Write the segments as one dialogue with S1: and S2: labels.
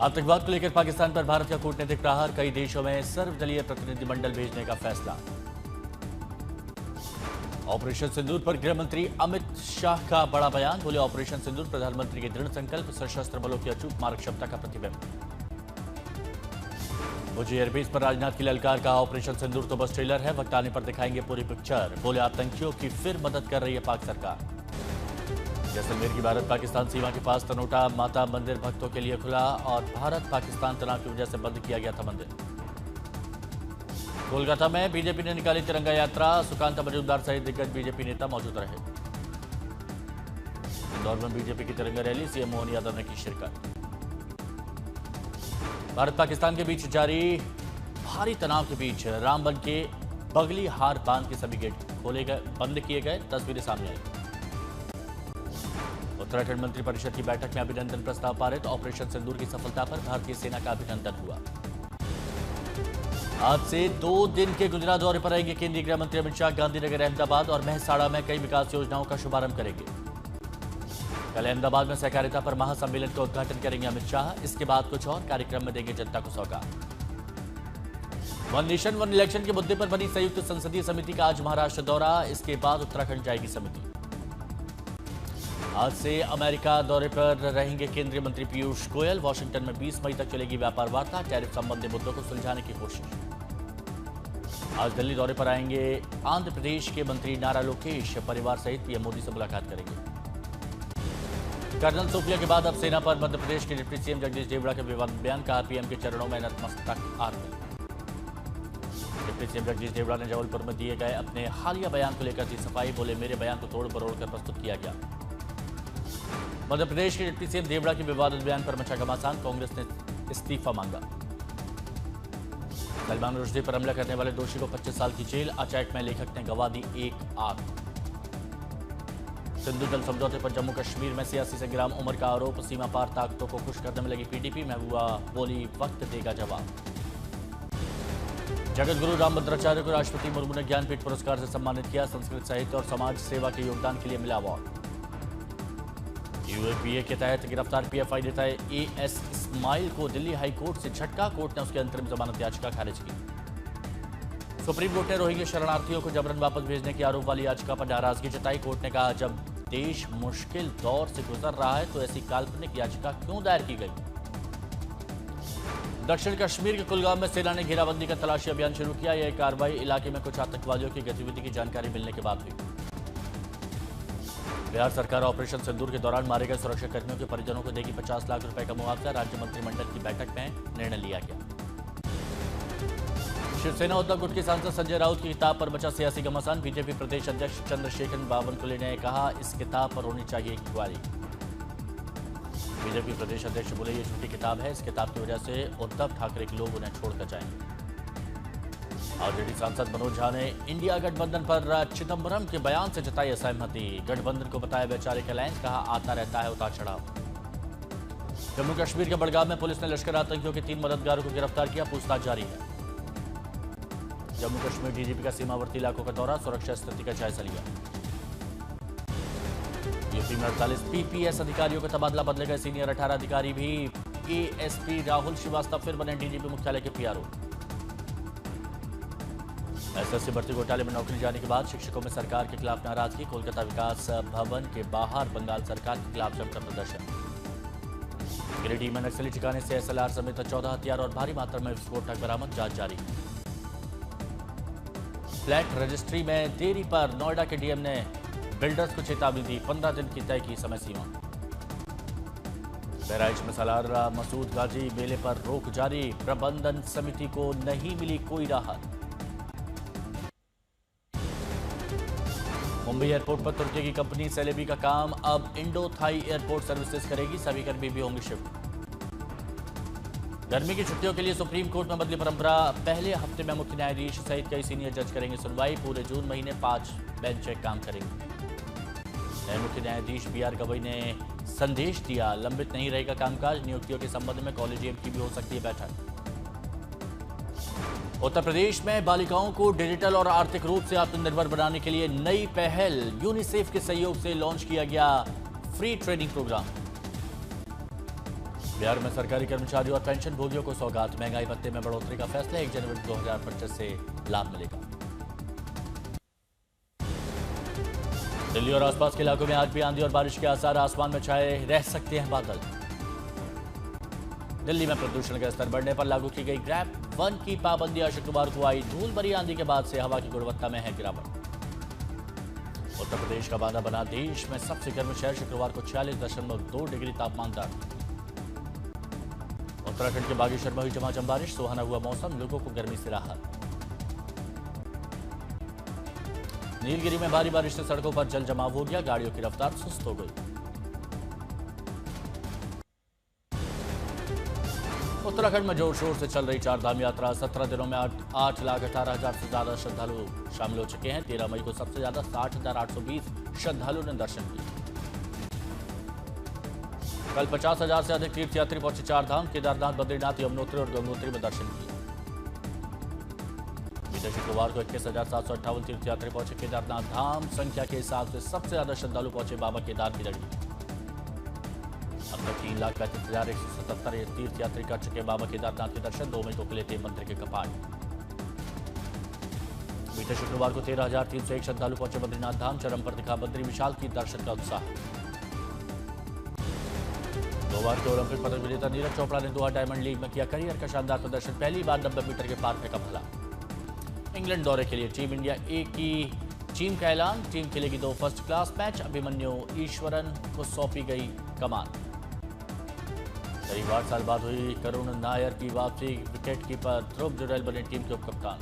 S1: आतंकवाद को लेकर पाकिस्तान पर भारत का कूटनीतिक प्रहार, कई देशों में सर्वदलीय प्रतिनिधिमंडल भेजने का फैसला। ऑपरेशन सिंदूर पर गृह मंत्री अमित शाह का बड़ा बयान, बोले ऑपरेशन सिंदूर प्रधानमंत्री के दृढ़ संकल्प, सशस्त्र बलों की अचूक मारक क्षमता का प्रतिबिंब। मुझे एयरबेस पर राजनाथ की ललकार, कहा ऑपरेशन सिंदूर तो बस ट्रेलर है, वक्त आने पर दिखाएंगे पूरी पिक्चर। बोले आतंकियों की फिर मदद कर रही है पाक सरकार। जैसलमेर की भारत पाकिस्तान सीमा के पास तनोटा माता मंदिर भक्तों के लिए खुला और भारत पाकिस्तान तनाव की वजह से बंद किया गया था मंदिर। कोलकाता में बीजेपी ने निकाली तिरंगा यात्रा, सुकांत मजूमदार सहित दिग्गज बीजेपी नेता मौजूद रहे। इंदौर में बीजेपी की तिरंगा रैली, सीएम मोहन यादव ने की शिरकत। भारत पाकिस्तान के बीच जारी भारी तनाव के बीच रामबन के बगली हार बांध के सभी गेट खोले गए, बंद किए गए, तस्वीरें सामने आई। उत्तराखंड मंत्रिपरिषद की बैठक में अभिनंदन प्रस्ताव पारित, ऑपरेशन सिंदूर की सफलता पर भारतीय सेना का अभिनंदन हुआ। आज से 2 दिन के गुजरात दौरे पर आएंगे केंद्रीय गृह मंत्री अमित शाह, गांधीनगर, अहमदाबाद और मेहसाणा में कई विकास योजनाओं का शुभारंभ करेंगे। कल अहमदाबाद में सहकारिता पर महासम्मेलन का उद्घाटन करेंगे अमित शाह, इसके बाद कुछ और कार्यक्रम में देंगे जनता को सौगात। वन नेशन वन इलेक्शन के मुद्दे पर बनी संयुक्त संसदीय समिति का आज महाराष्ट्र दौरा, इसके बाद उत्तराखंड जाएगी समिति। आज से अमेरिका दौरे पर रहेंगे केंद्रीय मंत्री पीयूष गोयल, वॉशिंगटन में 20 मई तक चलेगी व्यापार वार्ता, टैरिफ संबंधी मुद्दों को सुलझाने की कोशिश। आज दिल्ली दौरे पर आएंगे आंध्र प्रदेश के मंत्री नारा लोकेश, परिवार सहित पीएम मोदी से मुलाकात करेंगे। कर्नल सोफिया के बाद अब सेना पर मध्य प्रदेश के डिप्टी सीएम जगदीश देवड़ा के विवादित बयान, कहा पीएम के चरणों में नतमस्तक army. Deputy CM Jagdish Devda ने जबलपुर में दिए गए अपने हालिया बयान को लेकर दी सफाई, बोले मेरे बयान को तोड़ मरोड़ कर प्रस्तुत किया गया। मध्य प्रदेश के डिप्टी सीएम देवड़ा के विवादित बयान पर मचा घमासान, कांग्रेस ने इस्तीफा मांगा। सलमान रुश्दी पर हमला करने वाले दोषी को 25 साल की जेल, अटैक में लेखक ने गंवा दी एक आंख। सिंधु जल समझौते पर जम्मू कश्मीर में सियासी संग्राम, उमर का आरोप, सीमा पार ताकतों को खुश करने में लगी पीडीपी, महबूबा बोली वक्त देगा जवाब। जगत गुरु रामभद्राचार्य को राष्ट्रपति मुर्मू ने ज्ञानपीठ पुरस्कार से सम्मानित किया, संस्कृत साहित्य और समाज सेवा के योगदान के लिए मिला अवार्ड। यूएपीए के तहत गिरफ्तार पीएफआई नेता एएस इस्माइल को दिल्ली हाईकोर्ट से झटका, कोर्ट ने उसकी अंतरिम जमानत याचिका खारिज की। सुप्रीम कोर्ट ने रोहिंग्या शरणार्थियों को जबरन वापस भेजने के आरोप वाली याचिका पर नाराजगी जताई, कोर्ट ने कहा जब देश मुश्किल दौर से गुजर रहा है तो ऐसी काल्पनिक याचिका क्यों दायर की गई। दक्षिण कश्मीर के कुलगाम में सेना ने घेराबंदी का तलाशी अभियान शुरू किया, यह कार्रवाई इलाके में कुछ आतंकवादियों की गतिविधि की जानकारी मिलने के बाद हुई। बिहार सरकार ऑपरेशन सिंदूर के दौरान मारे गए सुरक्षाकर्मियों के परिजनों को देगी 50 लाख रुपए का मुआवजा, राज्य मंत्रिमंडल की बैठक में निर्णय लिया गया। शिवसेना उद्धव गुट के सांसद संजय राउत की किताब पर मचा सियासी घमासान, बीजेपी प्रदेश अध्यक्ष चंद्रशेखर बावनकुले ने कहा इस किताब पर होनी चाहिए इंक्वायरी। बीजेपी प्रदेश अध्यक्ष बोले ये झूठी किताब है, इस किताब की वजह से उद्धव ठाकरे के लोग उन्हें छोड़कर जाएंगे। आरजेडी सांसद मनोज झा ने इंडिया गठबंधन पर चिदंबरम के बयान से जताई असहमति, गठबंधन को बताया वैचारिक अलायंस, कहा आता रहता है उतार चढ़ाव। जम्मू कश्मीर के बड़गाम में पुलिस ने लश्कर आतंकियों के 3 मददगारों को गिरफ्तार किया, पूछताछ जारी है। जम्मू कश्मीर डीजीपी का सीमावर्ती इलाकों का दौरा, सुरक्षा स्थिति का जायजा लिया। यूपी में 48 पीपीएस अधिकारियों का तबादला, बदले गए सीनियर 18 अधिकारी भी। एएसपी राहुल श्रीवास्तव फिर बने डीजीपी मुख्यालय के पीआरओ। एसएससी भर्ती घोटाले में नौकरी जाने के बाद शिक्षकों में सरकार के खिलाफ नाराजगी, कोलकाता विकास भवन के बाहर बंगाल सरकार के खिलाफ जमकर प्रदर्शन। गिरिडीह में नक्सली ठिकाने से एसएलआर समेत 14 हथियार और भारी मात्रा में विस्फोटक बरामद, जांच जारी। फ्लैट रजिस्ट्री में देरी पर नोएडा के डीएम ने बिल्डर्स को चेतावनी दी, 15 दिन की तय की समय सीमा। बहराइच में सालार मसूद गाजी मेले पर रोक जारी, प्रबंधन समिति को नहीं मिली कोई राहत। मुंबई एयरपोर्ट पर तुर्की की कंपनी सेलेबी का काम अब इंडो थाई एयरपोर्ट सर्विसेज करेगी, सभी कर्मी भी होंगे शिफ्ट। गर्मी की छुट्टियों के लिए सुप्रीम कोर्ट में बदली परंपरा, पहले हफ्ते में मुख्य न्यायाधीश सहित कई सीनियर जज करेंगे सुनवाई, पूरे जून महीने 5 बेंच काम करेंगे। नए मुख्य न्यायाधीश बीआर गवई ने संदेश दिया, लंबित नहीं रहेगा कामकाज, नियुक्तियों के संबंध में कॉलेजियम की भी हो सकती है बैठक। उत्तर प्रदेश में बालिकाओं को डिजिटल और आर्थिक रूप से आत्मनिर्भर बनाने के लिए नई पहल, यूनिसेफ के सहयोग से लॉन्च किया गया फ्री ट्रेनिंग प्रोग्राम। बिहार में सरकारी कर्मचारियों और पेंशन भोगियों को सौगात, महंगाई भत्ते में बढ़ोतरी का फैसला 1 जनवरी 2025 से लाभ मिलेगा। दिल्ली और आसपास के इलाकों में आज भी आंधी और बारिश के आसार, आसमान में छाए रह सकते हैं बादल। दिल्ली में प्रदूषण का स्तर बढ़ने पर लागू की गई ग्रैप 1 की पाबंदियां शुक्रवार को आई। धूल भरी आंधी के बाद से हवा की गुणवत्ता में है गिरावट। उत्तर प्रदेश का बांदा बना देश में सबसे गर्म शहर, शुक्रवार को 46.2 डिग्री तापमान दर्ज। उत्तराखंड के बागेश्वर में हुई झमाझम बारिश, सुहाना हुआ मौसम, लोगों को गर्मी से राहत। नीलगिरी में भारी बारिश से सड़कों पर जल जमाव हो गया, गाड़ियों की रफ्तार सुस्त हो गई। उत्तराखंड में जोर शोर से चल रही चारधाम यात्रा, 17 दिनों में 8,18,000 से ज्यादा श्रद्धालु शामिल हो चुके हैं। 13 मई को सबसे ज्यादा 60,820 श्रद्धालुओं ने दर्शन किए। कल 50,000 से अधिक तीर्थयात्री पहुंचे चारधाम, केदारनाथ, बद्रीनाथ, यमुनोत्री और गंगोत्री में दर्शन किए। बीते शुक्रवार को 21,758 तीर्थयात्री पहुंचे केदारनाथ धाम। संख्या के हिसाब से सबसे ज्यादा श्रद्धालु पहुंचे बाबा केदार की लड़ी। अब तक 3,35,177 तीर्थयात्री कर चुके बाबा केदारनाथ के दर्शन। 2 मई को खुले थे मंदिर के कपाट। बीते शुक्रवार को 13,301 श्रद्धालु पहुंचे बद्रीनाथ धाम। चरम पर दिखा बद्री विशाल की दर्शन का उत्साह। बुधवार को ओलंपिक पदक विजेता नीरज चोपड़ा ने दोहा डायमंड लीग में किया करियर का शानदार प्रदर्शन। पहली बार 90 मीटर के पार फेंका भला। इंग्लैंड दौरे के लिए टीम इंडिया ए की टीम का ऐलान। टीम खेलेगी 2 first class match. Abhimanyu Eswaran को सौंपी गई कमान। करीब 8 साल बाद हुई करुण नायर की वापसी। विकेट कीपर ध्रुव जुरैल बने टीम के उप कप्तान।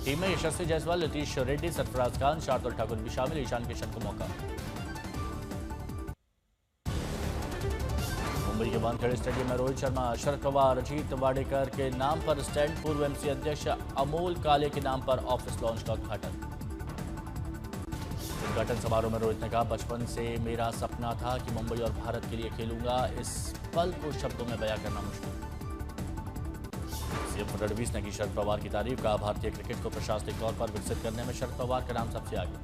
S1: टीम में यशस्वी जायसवाल, नीतीश रेड्डी, सरफराज खान, शार्दुल ठाकुर भी शामिल। ईशान किशन को मौका। मुंबई के वानखेड़े स्टेडियम में रोहित शर्मा, शरद पवार, अजीत वाडेकर के नाम पर स्टैंड। पूर्व एमसी अध्यक्ष अमोल काले के नाम पर ऑफिस लॉन्च का उद्घाटन। उद्घाटन समारोह में रोहित ने कहा, बचपन से मेरा सपना था कि मुंबई और भारत के लिए खेलूंगा। इस पल को शब्दों में बयां करना मुश्किल। सीएम फडणवीस ने की शरद पवार की तारीफ। कहा, भारतीय क्रिकेट को प्रशासनिक तौर पर विकसित करने में शरद पवार का नाम सबसे आगे।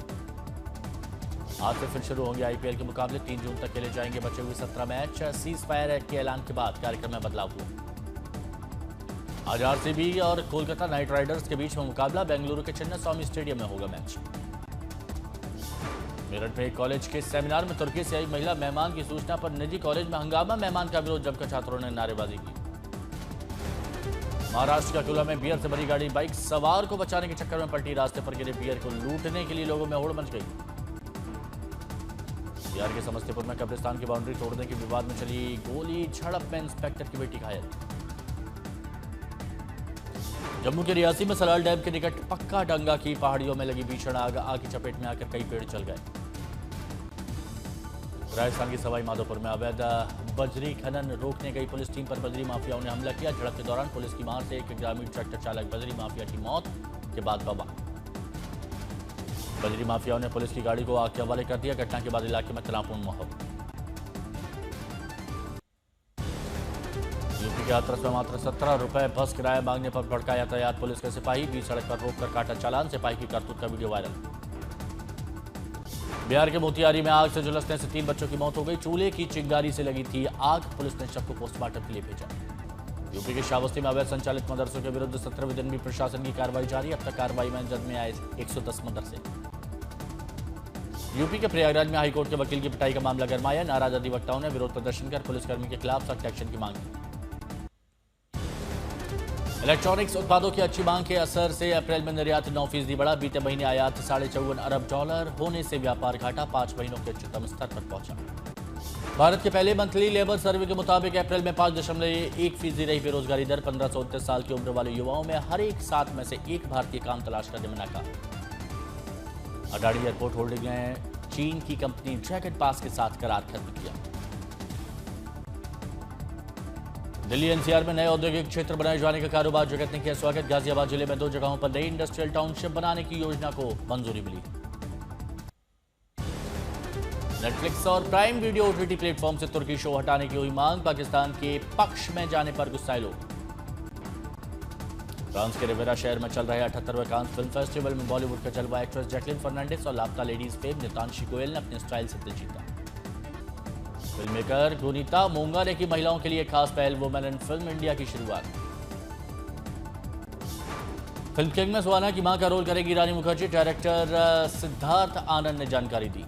S1: आज से फिर शुरू होंगे आईपीएल के मुकाबले। 3 जून तक खेले जाएंगे बचे हुए 17 मैच। सीज फायर एक्ट के ऐलान के बाद कार्यक्रम में बदलाव हुआ। आज आरसीबी और कोलकाता नाइट राइडर्स के बीच में मुकाबला। बेंगलुरु के चिन्नास्वामी स्टेडियम में होगा मैच। मेरठ में एक कॉलेज के सेमिनार में तुर्की से आई महिला मेहमान की सूचना पर निजी कॉलेज में हंगामा। मेहमान का विरोध जमकर छात्रों ने नारेबाजी की। महाराष्ट्र के अकोला में बियर से भरी गाड़ी बाइक सवार को बचाने के चक्कर में पलटी। रास्ते पर गिरे बियर को लूटने के लिए लोगों में होड़ मच गई। बिहार के समस्तीपुर में कब्रिस्तान की बाउंड्री तोड़ने के विवाद में चली गोली झड़प में इंस्पेक्टर की बेटी घायल। जम्मू के रियासी में सलाल डैम के निकट पक्का डंगा की पहाड़ियों में लगी भीषण आग की चपेट में आकर कई पेड़ जल गए। राजस्थान की सवाई माधोपुर में अवैध बजरी खनन रोकने गई पुलिस टीम पर बजरी माफियाओं ने हमला किया। झड़प के दौरान पुलिस की मार से एक ग्रामीण ट्रैक्टर चालक बजरी माफिया की मौत के बाद बवाल। बजरी माफियाओं ने पुलिस की गाड़ी को आग के हवाले कर दिया। घटना के बाद इलाके में तनावपूर्ण माहौल। यूपी के हाथरस में मात्र 17 रुपए बस किराया मांगने पर भड़का यातायात पुलिस के सिपाही। बीच सड़क पर रोककर काटा चालान। सिपाही की करतूत का वीडियो वायरल। बिहार के मोतिहारी में आग से झुलसने से 3 बच्चों की मौत हो गई। चूल्हे की चिंगारी से लगी थी आग। पुलिस ने शव को पोस्टमार्टम के लिए भेजा। यूपी के श्रावस्ती में अवैध संचालित मदरसों के विरुद्ध 17वें दिन भी प्रशासन की कार्रवाई जारी। अब तक कार्रवाई में जद में आए 110 मदरसे। यूपी के प्रयागराज में हाईकोर्ट के वकील की पिटाई का मामला गरमाया। नाराज अधिवक्ताओं ने विरोध प्रदर्शन कर पुलिसकर्मी के खिलाफ सख्त एक्शन की मांग की। इलेक्ट्रॉनिक्स उत्पादों की अच्छी मांग के असर से अप्रैल में निर्यात 9% बढ़ा। बीते महीने आयात $54.5 अरब होने से व्यापार घाटा 5 महीनों के उच्चतम स्तर पर पहुंचा। भारत के पहले मंथली लेबर सर्वे के मुताबिक अप्रैल में 5.1% रही बेरोजगारी दर। 15 से 29 साल की उम्र वाले युवाओं में हर एक 7 में से एक भारतीय काम तलाश करने में नाकाम। अडानी एयरपोर्ट होल्डिंग ने चीन की कंपनी ड्रैगन पास के साथ करार खत्म किया। दिल्ली एनसीआर में नए औद्योगिक क्षेत्र बनाए जाने का कारोबार जगत ने किया स्वागत। गाजियाबाद जिले में 2 जगहों पर नई इंडस्ट्रियल टाउनशिप बनाने की योजना को मंजूरी मिली। नेटफ्लिक्स और प्राइम वीडियो ओटीटी प्लेटफॉर्म से तुर्की शो हटाने की हुई मांग। पाकिस्तान के पक्ष में जाने पर गुस्साए लोग। फ्रांस के रिवेरा शहर में चल रहे 78वें कांस फिल्म फेस्टिवल में बॉलीवुड का जलवा एक्ट्रेस जैकलिन फर्नांडिस और लापता लेडीज फेम नितांशी गोयल ने अपने स्टाइल से दिल जीता। फिल्म मेकर गुनीता मोंगा ने की महिलाओं के लिए खास पहल, वुमेन इन फिल्म इंडिया की शुरुआत। फिल्म किंग में सुहाना की मां का रोल करेगी रानी मुखर्जी, डायरेक्टर सिद्धार्थ आनंद ने जानकारी दी।